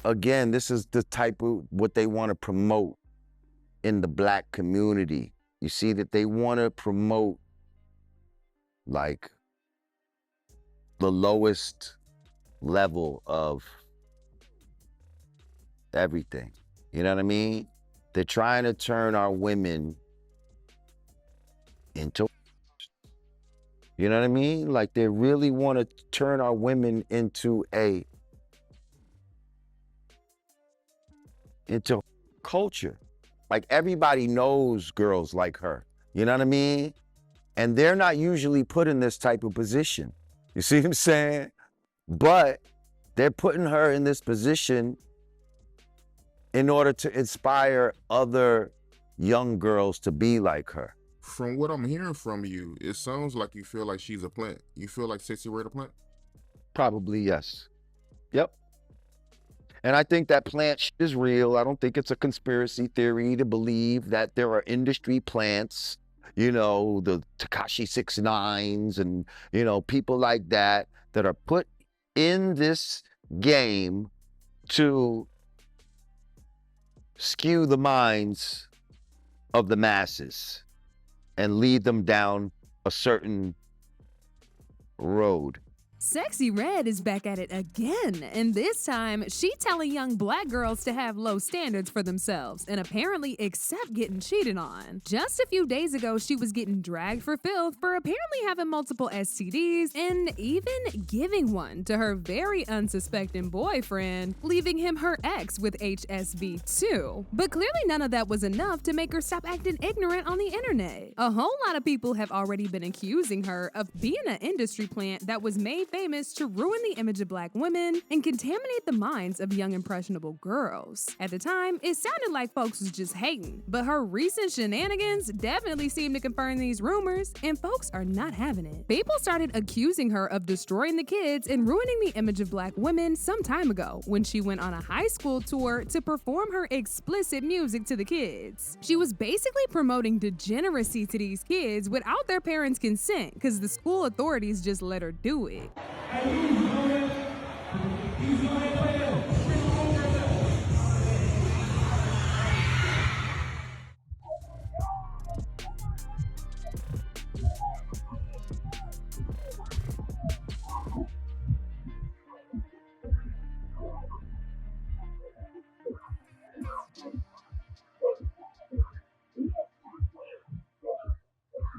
again, this is the type of what they want to promote in the Black community. You see that they want to promote like the lowest level of everything. You know what I mean? They're trying to turn our women into, you know what I mean? Like they really want to turn our women into culture. Like everybody knows girls like her. You know what I mean? And they're not usually put in this type of position. You see what I'm saying? But they're putting her in this position in order to inspire other young girls to be like her. From what I'm hearing from you, it sounds like you feel like she's a plant. You feel like Sexyy Red a plant? Probably, yes. Yep. And I think that plant is real. I don't think it's a conspiracy theory to believe that there are industry plants, you know, the Tekashi 6ix9ines and, you know, people like that that are put in this game to skew the minds of the masses and lead them down a certain road. Sexyy Red is back at it again, and this time, she telling young Black girls to have low standards for themselves and apparently accept getting cheated on. Just a few days ago, she was getting dragged for filth for apparently having multiple STDs and even giving one to her very unsuspecting boyfriend, leaving him her ex with HSV too. But clearly none of that was enough to make her stop acting ignorant on the internet. A whole lot of people have already been accusing her of being an industry plant that was made famous to ruin the image of Black women and contaminate the minds of young impressionable girls. At the time, it sounded like folks was just hating, but her recent shenanigans definitely seem to confirm these rumors, and folks are not having it. People started accusing her of destroying the kids and ruining the image of Black women some time ago when she went on a high school tour to perform her explicit music to the kids. She was basically promoting degeneracy to these kids without their parents' consent because the school authorities just let her do it.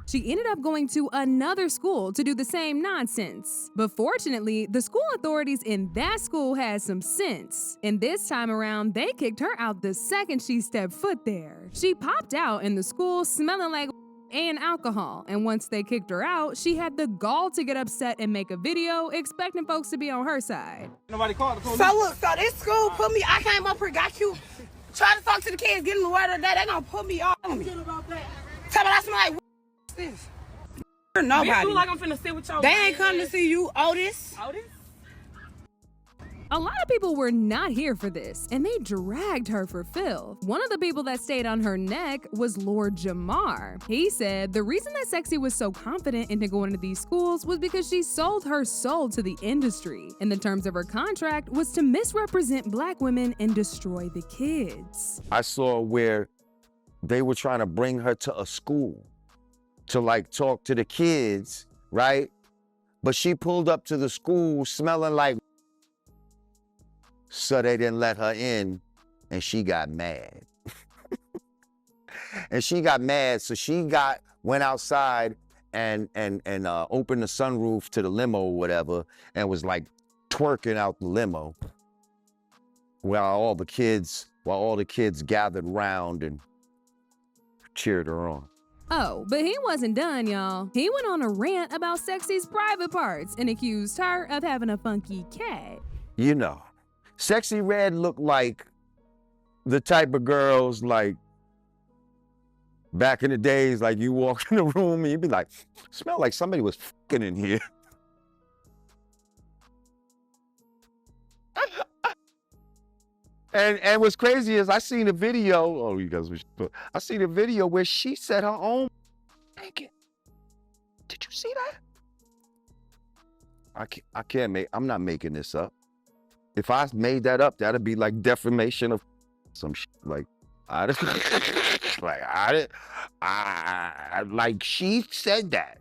She ended up going to another school to do the same nonsense. But fortunately, the school authorities in that school had some sense. And this time around, they kicked her out the second she stepped foot there. She popped out in the school smelling like and alcohol, and once they kicked her out, she had the gall to get upset and make a video expecting folks to be on her side. Nobody called the police. So look, so this school put me, I came up here, got you, try to talk to the kids, get them the word of the day, they gonna put me on me. Tell me I smell like this. Nobody. Bitch, you like I'm finna sit with y'all. They ain't come to see you, Otis. Otis? A lot of people were not here for this, and they dragged her for filth. One of the people that stayed on her neck was Lord Jamar. He said the reason that Sexyy was so confident into going to these schools was because she sold her soul to the industry, and the terms of her contract was to misrepresent Black women and destroy the kids. I saw where they were trying to bring her to a school to like talk to the kids, right? But she pulled up to the school smelling like, so they didn't let her in, and she got mad. And she got mad, so she went outside and opened the sunroof to the limo or whatever, and was like twerking out the limo while all the kids gathered round and cheered her on. Oh, but he wasn't done, y'all. He went on a rant about Sexy's private parts and accused her of having a funky cat. You know, Sexyy Red looked like the type of girls like back in the days, like you walk in the room and you'd be like, smell like somebody was fucking in here. And what's crazy is I seen a video, I seen a video where she said her own blanket. Did you see that? I'm not making this up. If I made that up, that'd be like defamation of some shit. Like, like she said that.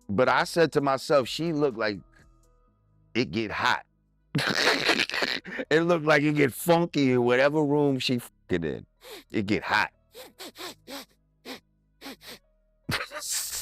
But I said to myself, she looked like it get hot. It looked like it get funky in whatever room she fucking in. It get hot.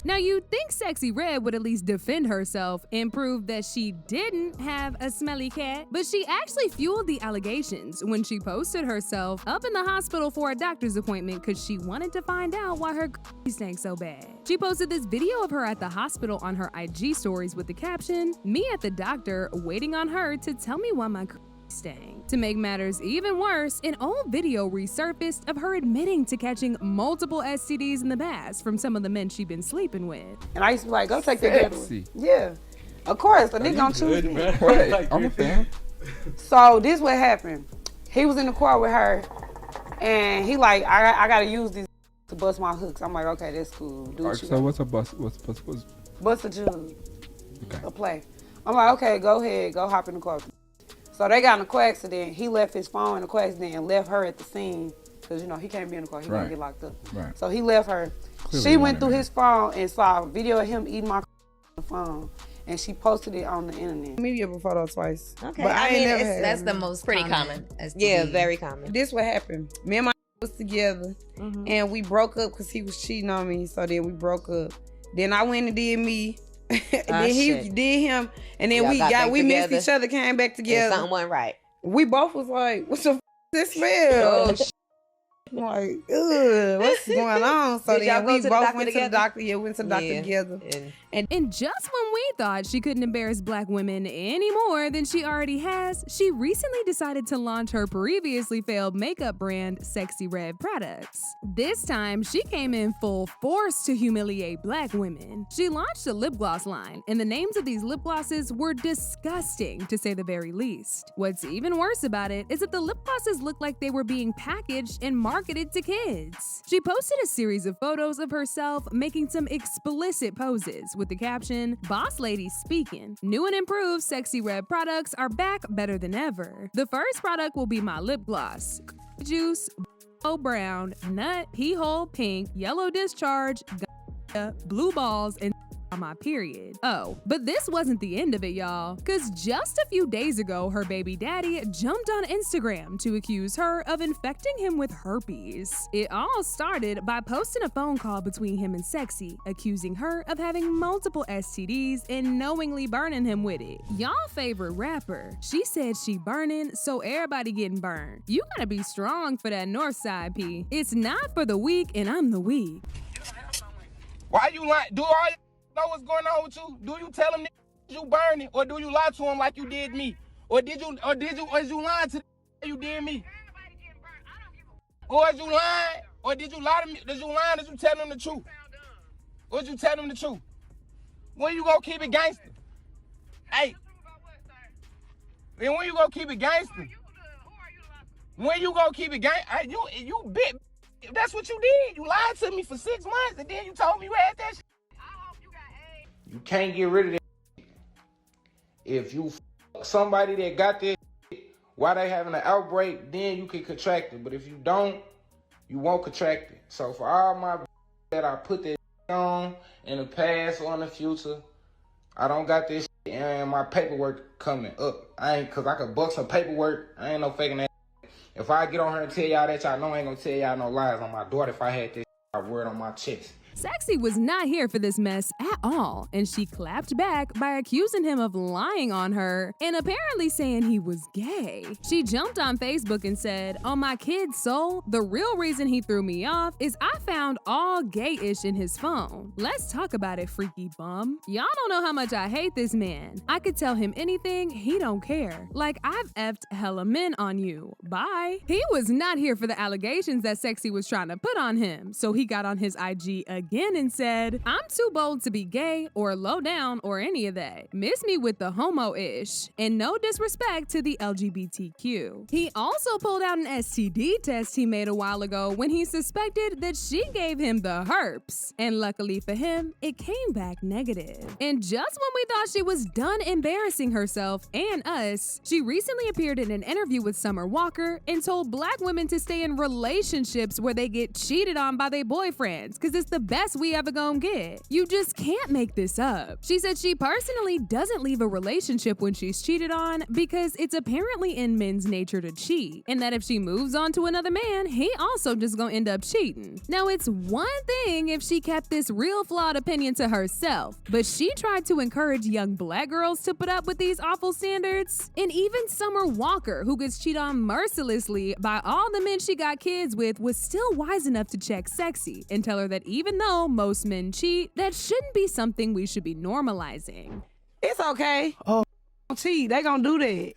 Now, you'd think Sexyy Red would at least defend herself and prove that she didn't have a smelly cat, but she actually fueled the allegations when she posted herself up in the hospital for a doctor's appointment because she wanted to find out why her stank so bad. She posted this video of her at the hospital on her IG stories with the caption, "Me at the doctor waiting on her to tell me why my stank." To make matters even worse, an old video resurfaced of her admitting to catching multiple STDs in the past from some of the men she'd been sleeping with. And I used to be like, go take that girl. Yeah. Of course, the nigga gonna choose me. Right. I'm a fan. So this what happened. He was in the car with her and he like, I gotta use these to bust my hooks. I'm like, okay, that's cool. Do what you So got. what's a bust? What's Bust a jug. Okay. A play. I'm like, okay, go ahead, go hop in the car. So they got in a car accident. He left his phone in the car accident and left her at the scene. Cause you know, he can't be in the car, he gonna get locked up. Right. So he left her. Clearly She went through running, his phone and saw a video of him eating my the phone. And she posted it on the internet. Maybe up a photo twice. Okay, But I ain't mean, never had that's it. the most Pretty common. Yeah, STD. very common. This what happened. Me and my was together and we broke up because he was cheating on me. So then we broke up. Then I went and did me. Then he shit. did him. And then Y'all got back we missed together. each other, came back And together. something went right. We both was like, what the this smell? Oh, shit. I'm like, ugh, what's going on? So Did y'all then go we to the both doctor went to the together? doctor. Yeah, we went to the doctor Yeah. together. And just when we thought she couldn't embarrass black women any more than she already has, she recently decided to launch her previously failed makeup brand, Sexyy Red Products. This time, she came in full force to humiliate black women. She launched a lip gloss line, and the names of these lip glosses were disgusting, to say the very least. What's even worse about it is that the lip glosses looked like they were being packaged and marketed to kids. She posted a series of photos of herself making some explicit poses with the caption, "Boss Lady speaking. New and improved Sexyy Red products are back better than ever. The first product will be my lip gloss. Juice, brown, nut, pea hole pink, yellow discharge, blue balls, and on my period." Oh, but this wasn't the end of it, y'all. Cause just a few days ago, her baby daddy jumped on Instagram to accuse her of infecting him with herpes. It all started by posting a phone call between him and Sexyy, accusing her of having multiple STDs and knowingly burning him with it. Y'all favorite rapper. She said she burning, so everybody getting burned. You gotta be strong for that north side, P. It's not for the weak, and I'm the weak. Why you lying? Do all y'all know what's going on with you? Do you tell them that you burning, or do you lie to them like you did me? Or is you lying to them you did me? Or is you lying? Or did you lie to me? Did you lie? Did you tell them the truth? Or did you tell them the truth? When you gonna keep it gangster? Hey. Then when you gonna keep it gangster? When you gonna keep it gangster? You bit. That's what you did. You lied to me for 6 months and then you told me you had that shit. You can't get rid of that shit. If you somebody that got this shit while they having an outbreak, then you can contract it. But if you don't, you won't contract it. So for all my that I put that on in the past or in the future, I don't got this shit and my paperwork coming up. Cause I could buck some paperwork. I ain't no faking that. If I get on her and tell y'all that, y'all know I ain't gonna tell y'all no lies on my daughter. If I had this, I wear it on my chest. Sexyy was not here for this mess at all, and she clapped back by accusing him of lying on her and apparently saying he was gay. She jumped on Facebook and said, "On my kid's soul, the real reason he threw me off is I found all gay-ish in his phone. Let's talk about it, freaky bum. Y'all don't know how much I hate this man. I could tell him anything, he don't care. Like, I've effed hella men on you. Bye." He was not here for the allegations that Sexyy was trying to put on him, so he got on his IG again again and said, "I'm too bold to be gay or low down or any of that. Miss me with the homo-ish, and no disrespect to the LGBTQ." He also pulled out an STD test he made a while ago when he suspected that she gave him the herpes. And luckily for him, it came back negative. And just when we thought she was done embarrassing herself and us, she recently appeared in an interview with Summer Walker and told black women to stay in relationships where they get cheated on by their boyfriends, because it's the best we ever gonna get. You just can't make this up. She said she personally doesn't leave a relationship when she's cheated on because it's apparently in men's nature to cheat, and that if she moves on to another man, he also just gonna end up cheating. Now, it's one thing if she kept this real flawed opinion to herself, but she tried to encourage young black girls to put up with these awful standards. And even Summer Walker, who gets cheated on mercilessly by all the men she got kids with, was still wise enough to check Sexyy and tell her that even though most men cheat, that shouldn't be something we should be normalizing. It's okay. Oh, cheat. They gonna do that.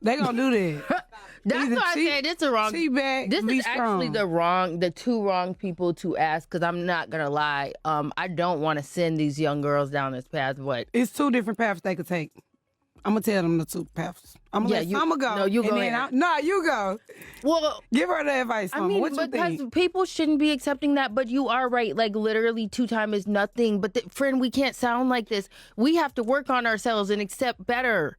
They gonna do that. That's why I said it's a wrong. This is actually the two wrong people to ask, because I'm not gonna lie. I don't want to send these young girls down this path. What? It's two different paths they could take. I'm gonna tell them the two paths. I'm gonna let Summer go. No, you go. No, you go. Well, give her the advice. Summer. I mean, what you because think? people shouldn't be accepting that. But you are right. Like literally, 2 times is nothing. But friend, we can't sound like this. We have to work on ourselves and accept better.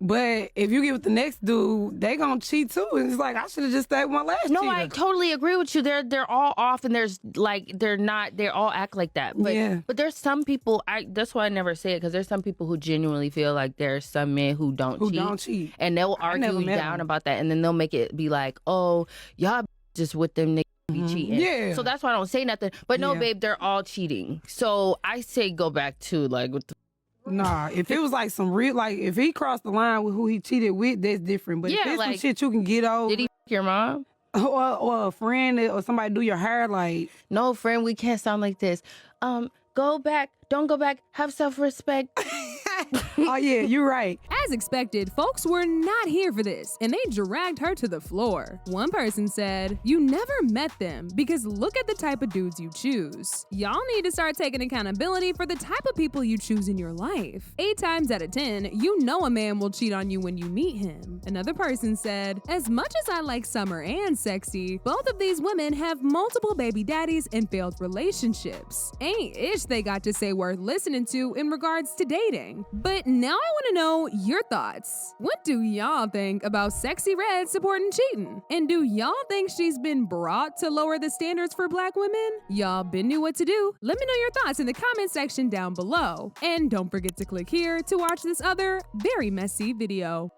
But if you get with the next dude, they gonna cheat too. And it's like, I should have just stayed with my last cheater. I totally agree with you. They're all off, and there's like they all act like that. But but there's some people. That's why I never say it, because there's some people who genuinely feel like there's some men who don't cheat, and they'll argue down about that, and then they'll make it be like, oh, y'all just with them niggas be cheating. Yeah. So that's why I don't say nothing. But no, babe, they're all cheating. So I say go back to like with the. Nah, if it was like some real, like if he crossed the line with who he cheated with, that's different. But if it's some shit you can get over. Did he f your mom? Or a friend or somebody do your hair, like. No, friend, we can't sound like this. Go back. Don't go back. Have self-respect. Oh, yeah, you're right. As expected, folks were not here for this, and they dragged her to the floor. One person said, "You never met them because look at the type of dudes you choose. Y'all need to start taking accountability for the type of people you choose in your life. 8 times out of 10, you know a man will cheat on you when you meet him." Another person said, "As much as I like Summer and Sexyy, both of these women have multiple baby daddies and failed relationships. Ain't ish they got to say worth listening to in regards to dating." But now I want to know your thoughts. What do y'all think about Sexyy Red supporting cheating? And do y'all think she's been brought to lower the standards for black women? Y'all been knew what to do? Let me know your thoughts in the comment section down below. And don't forget to click here to watch this other very messy video.